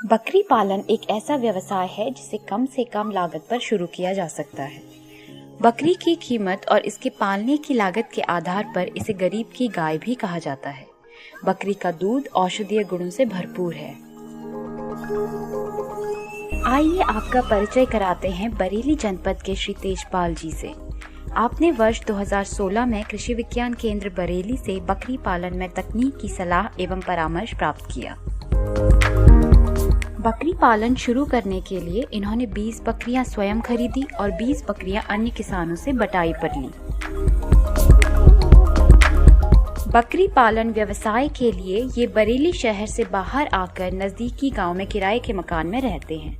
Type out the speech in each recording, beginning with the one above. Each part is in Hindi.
बकरी पालन एक ऐसा व्यवसाय है जिसे कम से कम लागत पर शुरू किया जा सकता है। बकरी की कीमत और इसके पालने की लागत के आधार पर इसे गरीब की गाय भी कहा जाता है। बकरी का दूध औषधीय गुणों से भरपूर है। आइए आपका परिचय कराते हैं बरेली जनपद के श्री तेजपाल जी से। आपने वर्ष 2016 में कृषि विज्ञान केंद्र बरेली से बकरी पालन में तकनीक की सलाह एवं परामर्श प्राप्त किया। बकरी पालन शुरू करने के लिए इन्होंने 20 बकरियां स्वयं खरीदी और 20 बकरियां अन्य किसानों से बटाई पर ली। बकरी पालन व्यवसाय के लिए ये बरेली शहर से बाहर आकर नजदीकी गांव में किराए के मकान में रहते हैं।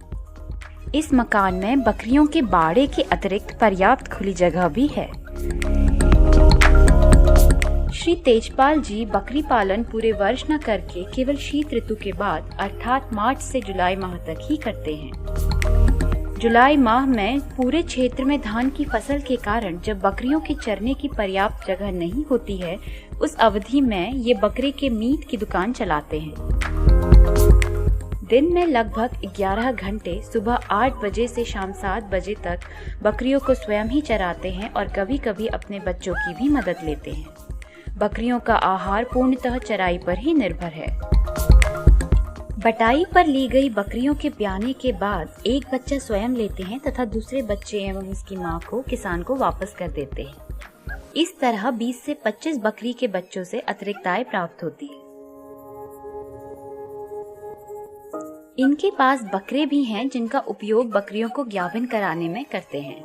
इस मकान में बकरियों के बाड़े के अतिरिक्त पर्याप्त खुली जगह भी है। श्री तेजपाल जी बकरी पालन पूरे वर्ष न करके केवल शीत ऋतु के बाद अर्थात मार्च से जुलाई माह तक ही करते हैं। जुलाई माह में पूरे क्षेत्र में धान की फसल के कारण जब बकरियों के चरने की पर्याप्त जगह नहीं होती है, उस अवधि में ये बकरे के मीट की दुकान चलाते हैं। दिन में लगभग 11 घंटे सुबह 8 बजे से शाम 7 बजे तक बकरियों को स्वयं ही चराते हैं और कभी कभी अपने बच्चों की भी मदद लेते हैं। बकरियों का आहार पूर्णतः चराई पर ही निर्भर है। बटाई पर ली गई बकरियों के ब्याने के बाद एक बच्चा स्वयं लेते हैं तथा दूसरे बच्चे एवं उसकी मां को किसान को वापस कर देते हैं। इस तरह 20 से 25 बकरी के बच्चों से अतिरिक्त आय प्राप्त होती है। इनके पास बकरे भी हैं जिनका उपयोग बकरियों को ज्ञापन कराने में करते हैं।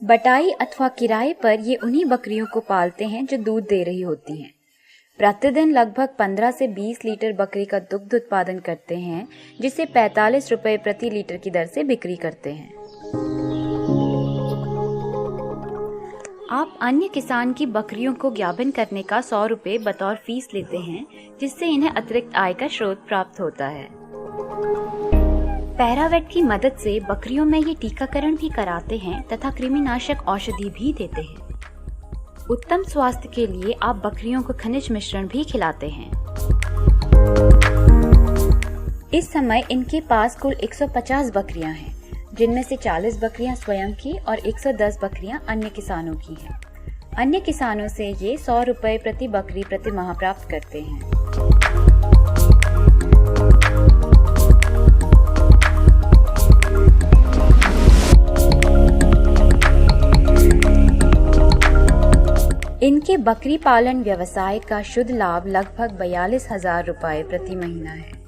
बटाई अथवा किराए पर ये उन्हीं बकरियों को पालते हैं जो दूध दे रही होती हैं। प्रतिदिन लगभग 15 से 20 लीटर बकरी का दुग्ध उत्पादन करते हैं, जिसे 45 रुपए प्रति लीटर की दर से बिक्री करते हैं। आप अन्य किसान की बकरियों को ज्ञापन करने का 100 रुपए बतौर फीस लेते हैं, जिससे इन्हें अतिरिक्त आय का स्रोत प्राप्त होता है। पैरावेट की मदद से बकरियों में ये टीकाकरण भी कराते हैं तथा कृमिनाशक औषधि भी देते हैं। उत्तम स्वास्थ्य के लिए आप बकरियों को खनिज मिश्रण भी खिलाते हैं। इस समय इनके पास कुल 150 बकरियां हैं, जिनमें से 40 बकरियां स्वयं की और 110 बकरियां अन्य किसानों की हैं। अन्य किसानों से ये 100 रुपए प्रति बकरी प्रति माह प्राप्त करते हैं। इनके बकरी पालन व्यवसाय का शुद्ध लाभ लगभग 42,000 रुपए प्रति महीना है।